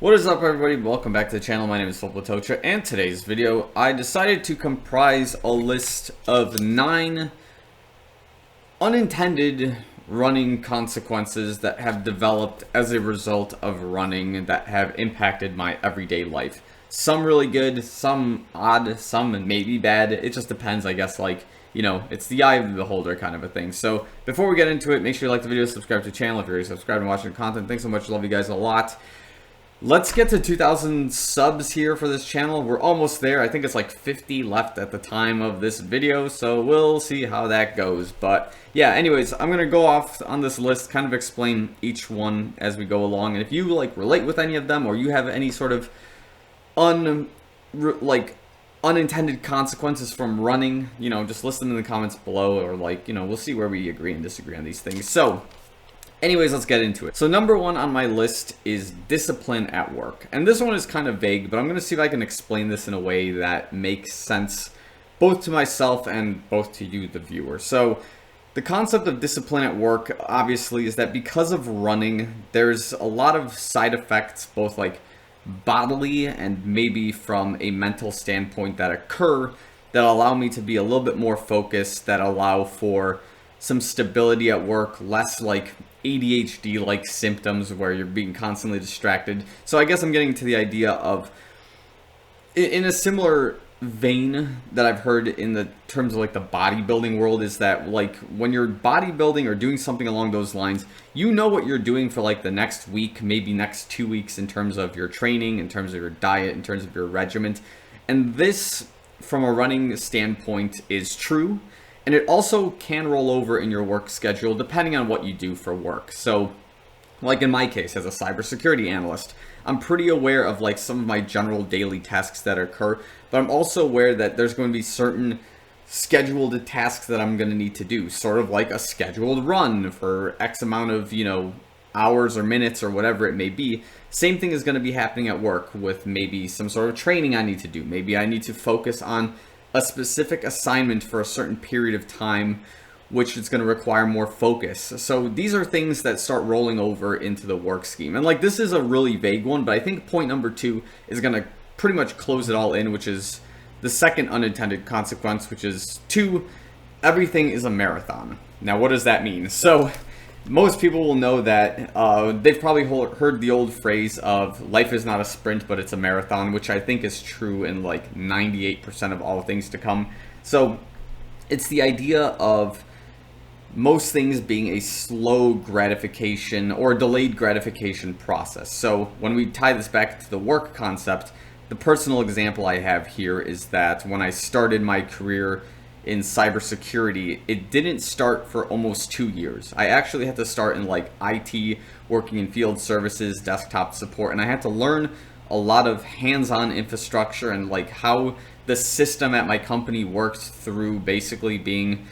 What is up, everybody? Welcome back to the channel. My name is Filip Latocha, and today's video I decided to comprise a list of 9 unintended running consequences that have developed as a result of running that have impacted my everyday life. Some really good, some odd, some maybe bad. It just depends, I guess, it's the eye of the beholder kind of a thing. So before we get into it, make sure you like the video, subscribe to the channel if you're already subscribed and watching the content. Thanks so much. Love you guys a lot. Let's get to 2,000 subs here for this channel. We're almost there. I think it's like 50 left at the time of this video, so we'll see how that goes. But yeah, anyways, I'm gonna go off on this list, kind of explain each one as we go along. And if you relate with any of them, or you have any sort of unintended consequences from running, just list them in the comments below, or we'll see where we agree and disagree on these things. So anyways, let's get into it. So number 1 on my list is discipline at work. And this one is kind of vague, but I'm going to see if I can explain this in a way that makes sense both to myself and both to you, the viewer. So the concept of discipline at work, obviously, is that because of running, there's a lot of side effects, both bodily and maybe from a mental standpoint, that occur that allow me to be a little bit more focused, that allow for some stability at work, less ADHD-like symptoms where you're being constantly distracted. So I guess I'm getting to the idea of, in a similar vein that I've heard in the terms of the bodybuilding world, is that when you're bodybuilding or doing something along those lines, you know what you're doing for the next week, maybe next 2 weeks, in terms of your training, in terms of your diet, in terms of your regiment. And this, from a running standpoint, is true. And it also can roll over in your work schedule depending on what you do for work. So, in my case, as a cybersecurity analyst, I'm pretty aware of some of my general daily tasks that occur, but I'm also aware that there's going to be certain scheduled tasks that I'm going to need to do, sort of like a scheduled run for X amount of, hours or minutes or whatever it may be. Same thing is going to be happening at work with maybe some sort of training I need to do. Maybe I need to focus on a specific assignment for a certain period of time, which is going to require more focus. So these are things that start rolling over into the work scheme. And this is a really vague one, but I think point number 2 is going to pretty much close it all in, which is the second unintended consequence, which is 2, everything is a marathon. Now, what does that mean? So most people will know that they've probably heard the old phrase of life is not a sprint, but it's a marathon, which I think is true in 98% of all things to come. So it's the idea of most things being a slow gratification or delayed gratification process. So when we tie this back to the work concept, the personal example I have here is that when I started my career in cybersecurity, it didn't start for almost 2 years. I actually had to start in IT, working in field services, desktop support, and I had to learn a lot of hands-on infrastructure and how the system at my company worked through basically being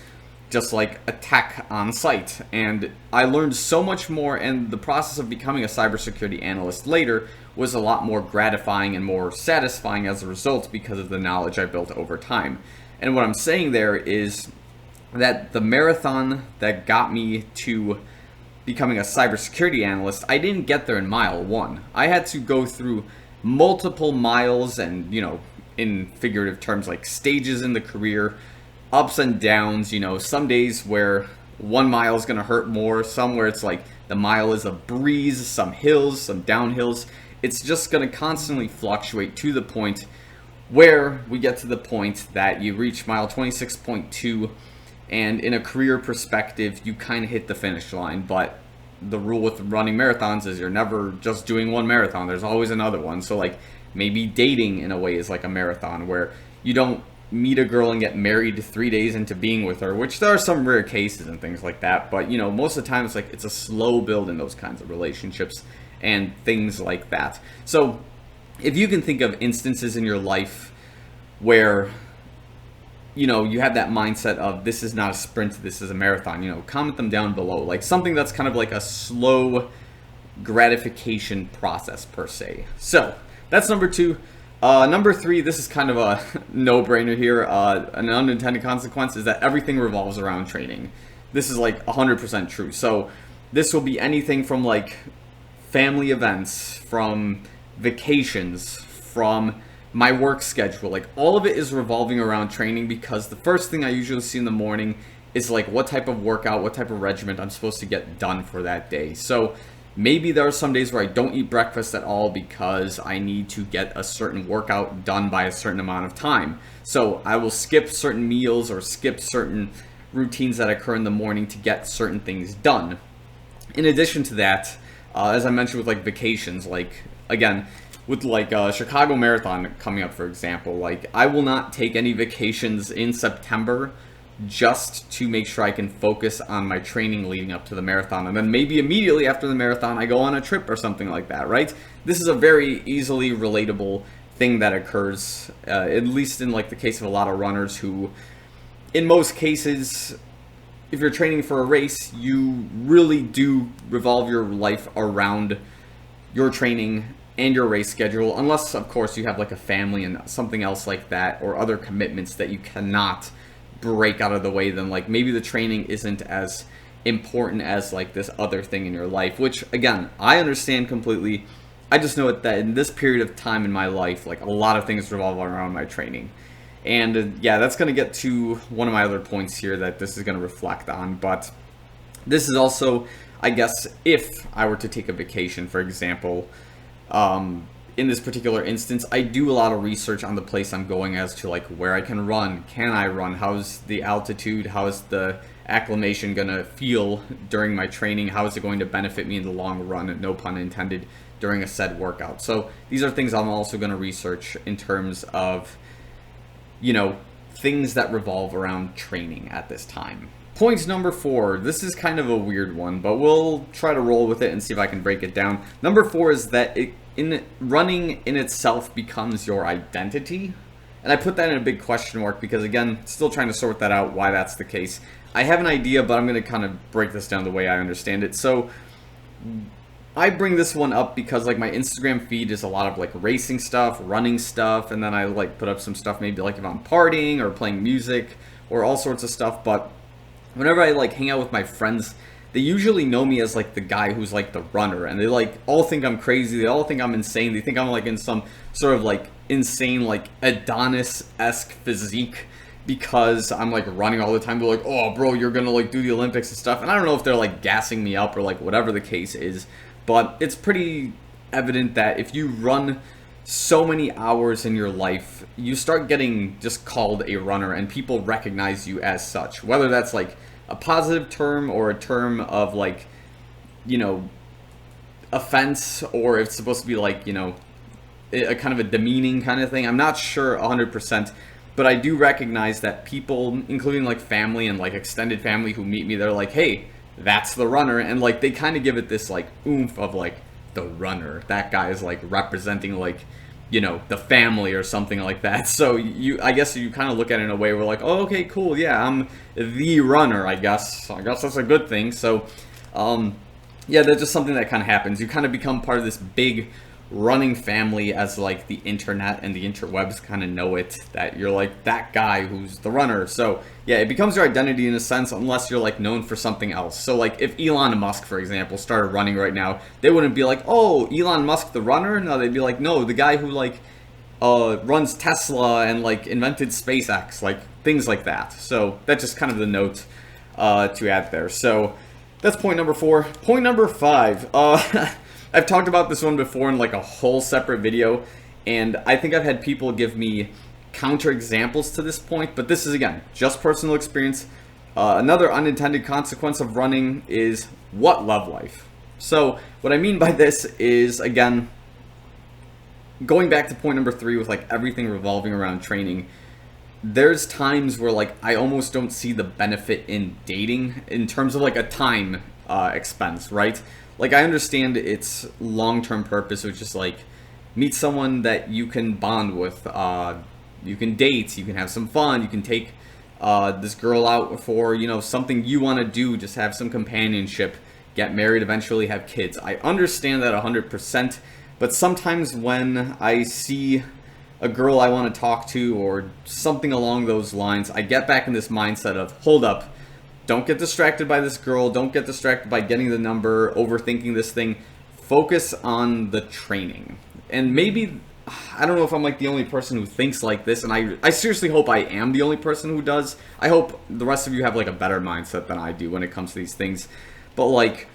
just a tech on site. And I learned so much more, and the process of becoming a cybersecurity analyst later was a lot more gratifying and more satisfying as a result because of the knowledge I built over time. And what I'm saying there is that the marathon that got me to becoming a cybersecurity analyst, I didn't get there in mile 1. I had to go through multiple miles and, in figurative terms, stages in the career, ups and downs, some days where 1 mile is going to hurt more, some where it's the mile is a breeze, some hills, some downhills. It's just going to constantly fluctuate to the point where we get to the point that you reach mile 26.2, and in a career perspective, you kind of hit the finish line. But the rule with running marathons is you're never just doing one marathon. There's always another one. So maybe dating in a way is like a marathon, where you don't meet a girl and get married 3 days into being with her, which there are some rare cases and things like that. But most of the time it's a slow build in those kinds of relationships and things like that. So if you can think of instances in your life where, you have that mindset of this is not a sprint, this is a marathon, comment them down below. Something that's kind of a slow gratification process per se. So that's number 2. Number 3, this is kind of a no-brainer here. An unintended consequence is that everything revolves around training. This is 100% true. So this will be anything from family events, from vacations, from my work schedule. Like, all of it is revolving around training, because the first thing I usually see in the morning is like what type of workout, what type of regimen I'm supposed to get done for that day. So maybe there are some days where I don't eat breakfast at all because I need to get a certain workout done by a certain amount of time. So I will skip certain meals or skip certain routines that occur in the morning to get certain things done. In addition to that, as I mentioned with like vacations, like again, with like Chicago Marathon coming up, for example, like I will not take any vacations in September just to make sure I can focus on my training leading up to the marathon. And then maybe immediately after the marathon, I go on a trip or something like that, right? This is a very easily relatable thing that occurs, at least in like the case of a lot of runners who, in most cases, if you're training for a race, you really do revolve your life around your training and your race schedule, unless of course you have like a family and something else like that, or other commitments that you cannot break out of the way. Then like maybe the training isn't as important as like this other thing in your life, which again, I understand completely. I just know that in this period of time in my life, like a lot of things revolve around my training. And yeah, that's going to get to one of my other points here that this is going to reflect on. But this is also, I guess, if I were to take a vacation, for example, in this particular instance, I do a lot of research on the place I'm going as to like where I can run, how's the altitude, how's the acclimation going to feel during my training, how is it going to benefit me in the long run, no pun intended, during a said workout. So these are things I'm also going to research in terms of, you know, things that revolve around training at this time. Point number 4, this is kind of a weird one, but we'll try to roll with it and see if I can break it down. Number 4 is that running in itself becomes your identity. And I put that in a big question mark because, again, still trying to sort that out, why that's the case. I have an idea, but I'm going to kind of break this down the way I understand it. So I bring this one up because like my Instagram feed is a lot of like racing stuff, running stuff, and then I like put up some stuff maybe like if I'm partying or playing music or all sorts of stuff. But whenever I like hang out with my friends, they usually know me as like the guy who's like the runner, and they like all think I'm crazy, they all think I'm insane, they think I'm like in some sort of like insane like Adonis-esque physique because I'm like running all the time. They're like, oh bro, you're gonna like do the Olympics and stuff. And I don't know if they're like gassing me up or like whatever the case is, but it's pretty evident that if you run so many hours in your life, you start getting just called a runner and people recognize you as such, whether that's like a positive term or a term of like, you know, offense, or if it's supposed to be like, you know, a kind of a demeaning kind of thing. I'm not sure 100%, but I do recognize that people, including like family and like extended family who meet me, they're like, hey, that's the runner. And like they kind of give it this like oomph of like the runner, that guy is like representing like, you know, the family or something like that. So I guess you kind of look at it in a way where like, oh, okay, cool, yeah, I'm the runner, I guess that's a good thing. So yeah, that's just something that kind of happens. You kind of become part of this big running family, as like the internet and the interwebs kind of know it, that you're like that guy who's the runner. So yeah, it becomes your identity in a sense, unless you're like known for something else. So like if Elon Musk, for example, started running right now, they wouldn't be like, oh, Elon Musk the runner. No, they'd be like, no, the guy who like runs Tesla and like invented SpaceX, like things like that. So that's just kind of the note to add there. So that's point number 4. Point number 5, I've talked about this one before in like a whole separate video, and I think I've had people give me counter examples to this point, but this is, again, just personal experience. Another unintended consequence of running is what love life. So what I mean by this is, again, going back to point number 3 with like everything revolving around training, there's times where like I almost don't see the benefit in dating in terms of like a time expense, right? Like I understand its long-term purpose, which is like meet someone that you can bond with, you can date, you can have some fun, you can take this girl out for, you know, something you want to do, just have some companionship, get married, eventually have kids. I understand that 100%, but sometimes when I see a girl I want to talk to or something along those lines, I get back in this mindset of, hold up, don't get distracted by this girl, don't get distracted by getting the number, overthinking this thing. Focus on the training. and maybe, I don't know if I'm like the only person who thinks like this, and I seriously hope I am the only person who does. I hope the rest of you have like a better mindset than I do when it comes to these things. But like,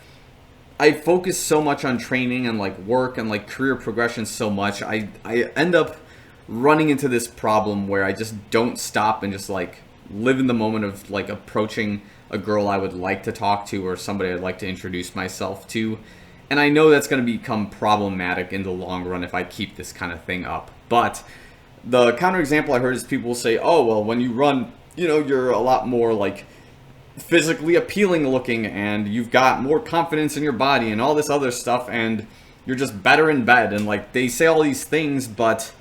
I focus so much on training and like work and like career progression so much, I end up running into this problem where I just don't stop and just like live in the moment of like approaching a girl I would like to talk to or somebody I'd like to introduce myself to. And I know that's going to become problematic in the long run if I keep this kind of thing up. But the counterexample I heard is people say, oh, well, when you run, you know, you're a lot more like physically appealing looking and you've got more confidence in your body and all this other stuff and you're just better in bed. And like they say all these things, but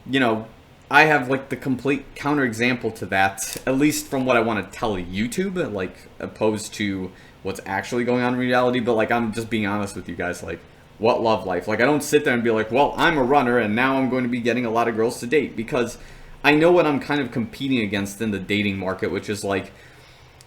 you know, I have like the complete counterexample to that, at least from what I want to tell YouTube, like opposed to what's actually going on in reality. But like, I'm just being honest with you guys, like what love life? Like I don't sit there and be like, well, I'm a runner and now I'm going to be getting a lot of girls to date, because I know what I'm kind of competing against in the dating market, which is like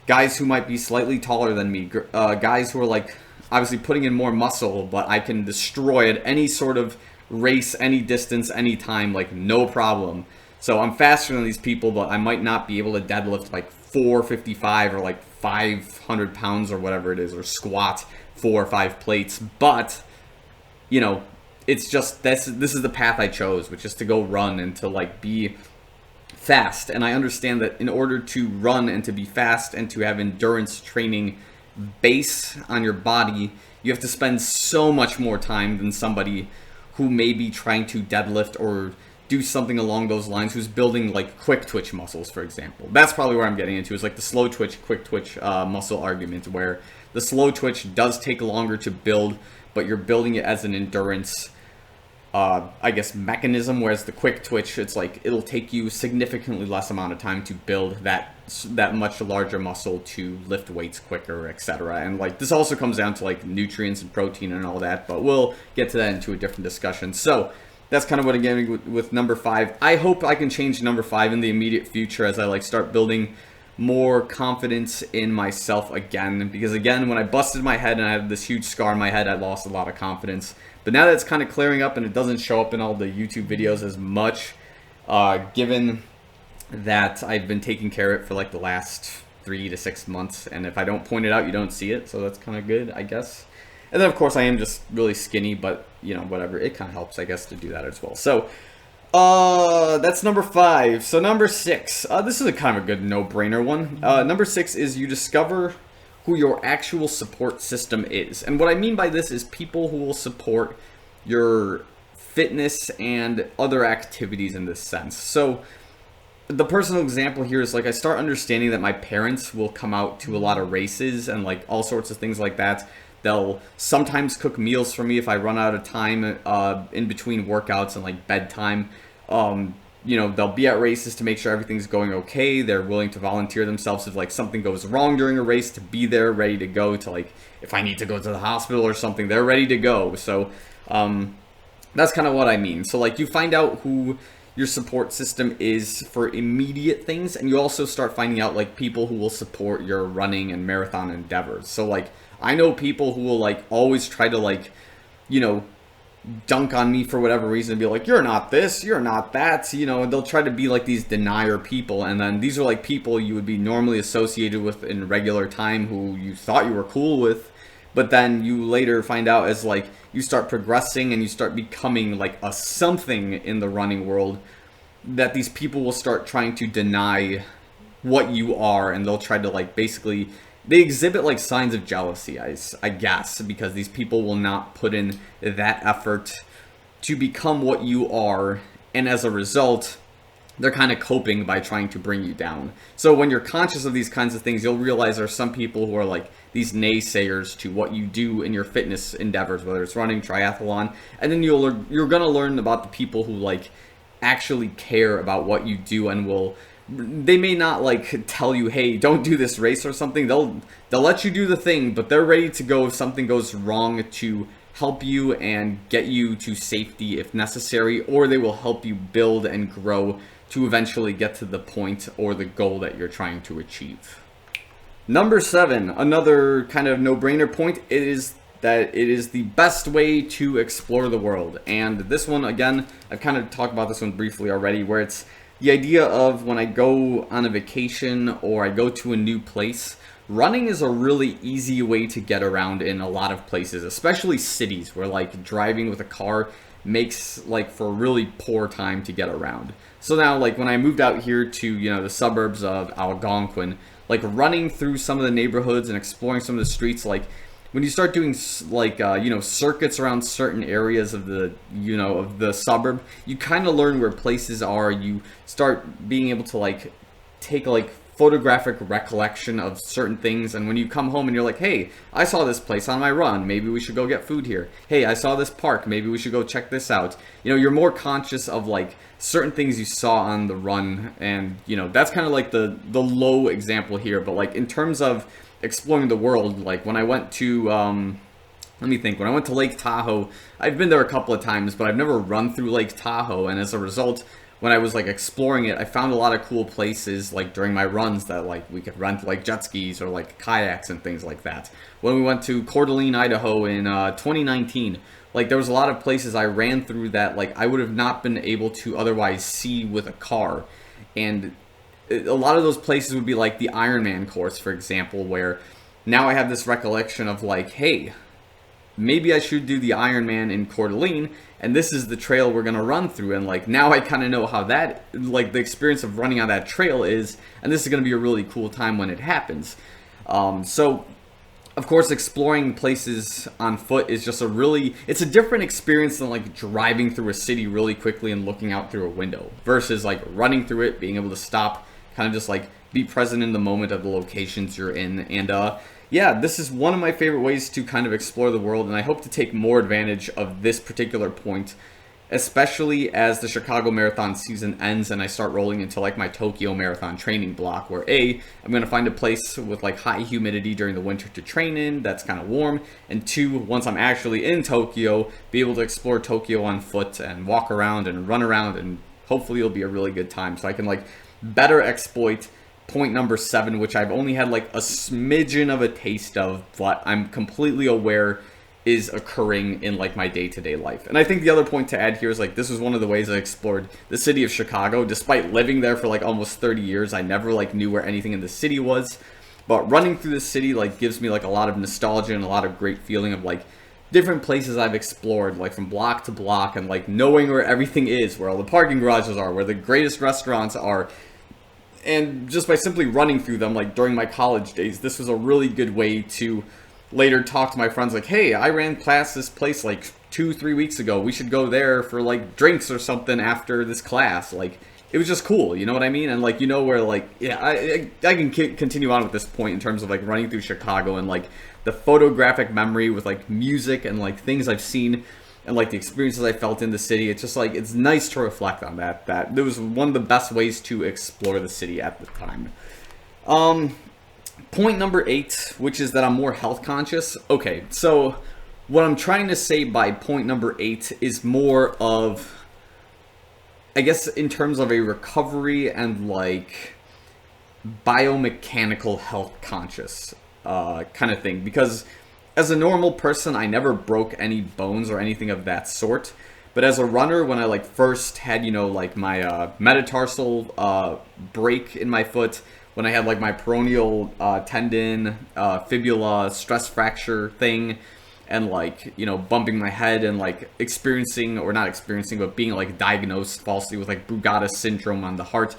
guys who might be slightly taller than me, guys who are like obviously putting in more muscle, but I can destroy at any sort of race, any distance, any time, like no problem. So I'm faster than these people, but I might not be able to deadlift like 455 or like 500 pounds or whatever it is, or squat 4 or 5 plates. But you know, it's just this is the path I chose, which is to go run and to like be fast. And I understand that in order to run and to be fast and to have endurance training base on your body, you have to spend so much more time than somebody who may be trying to deadlift or do something along those lines, who's building like quick twitch muscles, for example. That's probably where I'm getting into, is like the slow twitch, quick twitch muscle argument, where the slow twitch does take longer to build, but you're building it as an endurance I guess mechanism, whereas the quick twitch, it's like it'll take you significantly less amount of time to build that much larger muscle to lift weights quicker, etc. And like this also comes down to like nutrients and protein and all that, but we'll get to that into a different discussion. So that's kind of what I'm getting with number 5. I hope I can change number 5 in the immediate future as I like start building more confidence in myself again, because again, when I busted my head and I had this huge scar on my head, I lost a lot of confidence. But now that it's kind of clearing up and it doesn't show up in all the YouTube videos as much, given that I've been taking care of it for like the last 3 to 6 months, and if I don't point it out, you don't see it, so that's kind of good, I guess. And then of course I am just really skinny, but you know, whatever, it kind of helps, I guess, to do that as well. So that's number 5. So number 6, this is a kind of a good no-brainer one. Number 6 is you discover who your actual support system is. And what I mean by this is people who will support your fitness and other activities in this sense. So the personal example here is like I start understanding that my parents will come out to a lot of races and like all sorts of things like that. They'll sometimes cook meals for me if I run out of time in between workouts and like bedtime. You know, they'll be at races to make sure everything's going okay. They're willing to volunteer themselves if like something goes wrong during a race, to be there ready to go, to like if I need to go to the hospital or something, they're ready to go. So that's kind of what I mean. So like you find out who your support system is for immediate things, and you also start finding out like people who will support your running and marathon endeavors. So like I know people who will like always try to like, you know, dunk on me for whatever reason and be like, you're not this, you're not that, you know, and they'll try to be like these denier people. And then these are like people you would be normally associated with in regular time who you thought you were cool with, but then you later find out as like you start progressing and you start becoming like a something in the running world, that these people will start trying to deny what you are, and they'll try to like basically, they exhibit like signs of jealousy, I guess, because these people will not put in that effort to become what you are, and as a result, they're kind of coping by trying to bring you down. So when you're conscious of these kinds of things, you'll realize there are some people who are like these naysayers to what you do in your fitness endeavors, whether it's running, triathlon, and then you're gonna learn about the people who like actually care about what you do and will. They may not like tell you, hey, don't do this race or something. They'll let you do the thing, but they're ready to go if something goes wrong to help you and get you to safety if necessary, or they will help you build and grow to eventually get to the point or the goal that you're trying to achieve. Number 7, another kind of no-brainer point, is that it is the best way to explore the world. And this one, again, I've kind of talked about this one briefly already, where it's the idea of when I go on a vacation or I go to a new place, running is a really easy way to get around in a lot of places, especially cities where like driving with a car makes like for a really poor time to get around. So now like when I moved out here to, you know, the suburbs of Algonquin, like running through some of the neighborhoods and exploring some of the streets, like when you start doing like you know, circuits around certain areas of the, you know, of the suburb, you kind of learn where places are. You start being able to like take like photographic recollection of certain things, and when you come home and you're like, hey, I saw this place on my run, maybe we should go get food here. Hey, I saw this park, maybe we should go check this out. You know, you're more conscious of like certain things you saw on the run, and you know, that's kind of like the low example here. But like in terms of exploring the world, like when I went to let me think, when I went to Lake Tahoe, I've been there a couple of times, but I've never run through Lake Tahoe, and as a result, when I was like exploring it, I found a lot of cool places like during my runs that like we could rent like jet skis or like kayaks and things like that. When we went to Coeur d'Alene, Idaho in 2019, like there was a lot of places I ran through that like I would have not been able to otherwise see with a car. And a lot of those places would be like the Ironman course, for example, where now I have this recollection of like, hey, maybe I should do the Ironman in Coeur d'Alene, and this is the trail we're going to run through. And like now I kind of know how that, like the experience of running on that trail is, and this is going to be a really cool time when it happens. So of course, exploring places on foot is just it's a different experience than like driving through a city really quickly and looking out through a window versus like running through it, being able to stop, kind of just like be present in the moment of the locations you're in. And yeah, this is one of my favorite ways to kind of explore the world, and I hope to take more advantage of this particular point, especially as the Chicago Marathon season ends and I start rolling into like my Tokyo Marathon training block, where A, I'm going to find a place with like high humidity during the winter to train in that's kind of warm, and two, once I'm actually in Tokyo, be able to explore Tokyo on foot and walk around and run around, and hopefully it'll be a really good time so I can like better exploit point number 7, which I've only had like a smidgen of a taste of, but I'm completely aware is occurring in like my day-to-day life. And I think the other point to add here is like this was one of the ways I explored the city of Chicago. Despite living there for like almost 30 years, I never like knew where anything in the city was. But running through the city like gives me like a lot of nostalgia and a lot of great feeling of like different places I've explored, like from block to block, and like knowing where everything is, where all the parking garages are, where the greatest restaurants are. And just by simply running through them, like during my college days, this was a really good way to later talk to my friends like, hey, I ran past this place like 2-3 weeks ago. We should go there for like drinks or something after this class. Like, it was just cool, you know what I mean? And like, you know, where like, yeah, I can continue on with this point in terms of like running through Chicago and like the photographic memory with like music and like things I've seen and like the experiences I felt in the city. It's just like, it's nice to reflect on that. It was one of the best ways to explore the city at the time. Point number 8, which is that I'm more health conscious. Okay, so what I'm trying to say by point number 8 is more of, I guess, in terms of a recovery and like biomechanical health conscious kind of thing. Because as a normal person, I never broke any bones or anything of that sort. But as a runner, when I like first had, you know, like my metatarsal break in my foot, when I had like my peroneal tendon, fibula, stress fracture thing, and like, you know, bumping my head and like experiencing, or not experiencing, but being like diagnosed falsely with like Brugada syndrome on the heart,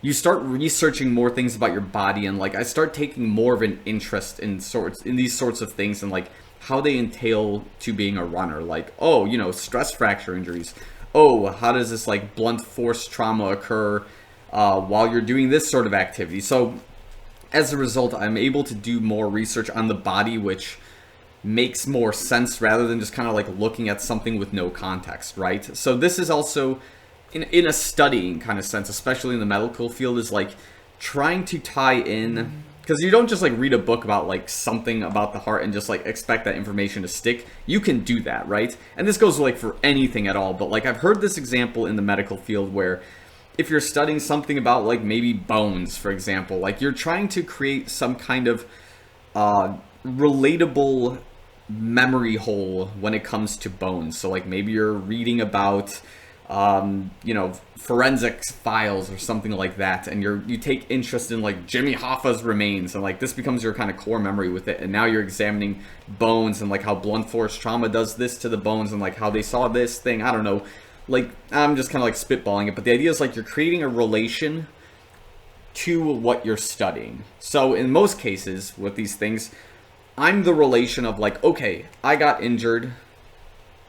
you start researching more things about your body, and like I start taking more of an interest in these sorts of things and like how they entail to being a runner. Like, oh, you know, stress fracture injuries. Oh, how does this like blunt force trauma occur while you're doing this sort of activity? So as a result, I'm able to do more research on the body, which makes more sense rather than just kind of like looking at something with no context, right? So this is also in a studying kind of sense, especially in the medical field, is like trying to tie in, because you don't just like read a book about like something about the heart and just like expect that information to stick. You can do that, right? And this goes like for anything at all, but like I've heard this example in the medical field where if you're studying something about like maybe bones, for example, like you're trying to create some kind of relatable memory hole when it comes to bones. So like maybe you're reading about you know, forensics files or something like that, and you take interest in like Jimmy Hoffa's remains, and like this becomes your kind of core memory with it, and now you're examining bones and like how blunt force trauma does this to the bones, and like how they saw this thing. I don't know, like I'm just kind of like spitballing it, but the idea is like you're creating a relation to what you're studying. So in most cases with these things, I'm the relation of like, okay, I got injured,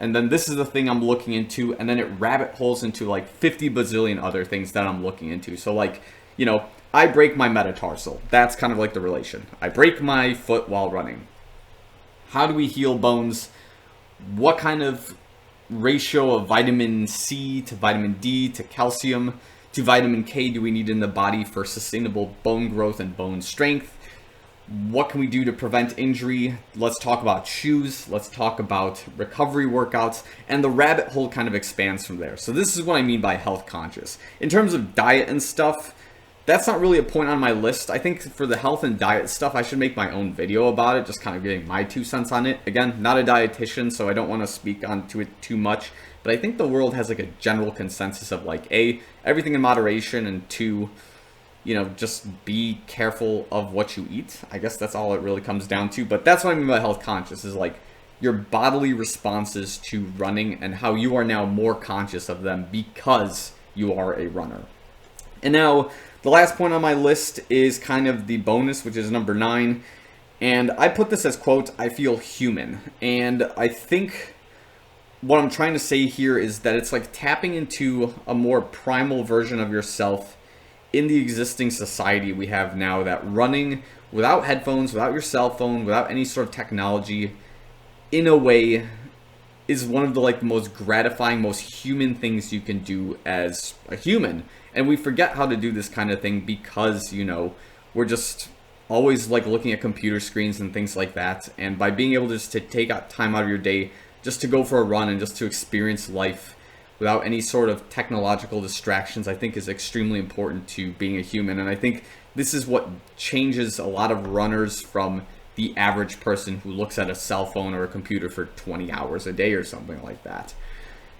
and then this is the thing I'm looking into, and then it rabbit holes into like 50 bazillion other things that I'm looking into. So like, you know, I break my metatarsal. That's kind of like the relation. I break my foot while running. How do we heal bones? What kind of ratio of vitamin C to vitamin D to calcium to vitamin K do we need in the body for sustainable bone growth and bone strength? What can we do to prevent injury? Let's talk about shoes. Let's talk about recovery workouts. And the rabbit hole kind of expands from there. So this is what I mean by health conscious. In terms of diet and stuff, that's not really a point on my list. I think for the health and diet stuff, I should make my own video about it, just kind of getting my 2 cents on it. Again, not a dietitian, so I don't want to speak onto it too much. But I think the world has like a general consensus of like, A, everything in moderation, and 2, you know, just be careful of what you eat. I guess that's all it really comes down to. But that's what I mean by health conscious, is like your bodily responses to running and how you are now more conscious of them because you are a runner. And now the last point on my list is kind of the bonus, which is number 9. And I put this as, quote, I feel human. And I think what I'm trying to say here is that it's like tapping into a more primal version of yourself in the existing society we have now, that running without headphones, without your cell phone, without any sort of technology, in a way, is one of the like most gratifying, most human things you can do as a human. And we forget how to do this kind of thing because, you know, we're just always like looking at computer screens and things like that. And by being able just to take out time out of your day just to go for a run and just to experience life without any sort of technological distractions, I think is extremely important to being a human. And I think this is what changes a lot of runners from the average person who looks at a cell phone or a computer for 20 hours a day or something like that.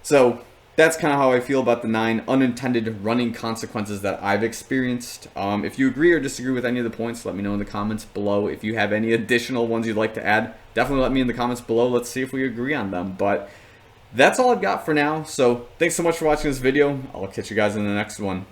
So that's kind of how I feel about the 9 unintended running consequences that I've experienced. If you agree or disagree with any of the points, let me know in the comments below. If you have any additional ones you'd like to add, definitely let me in the comments below. Let's see if we agree on them. But that's all I've got for now. So thanks so much for watching this video. I'll catch you guys in the next one.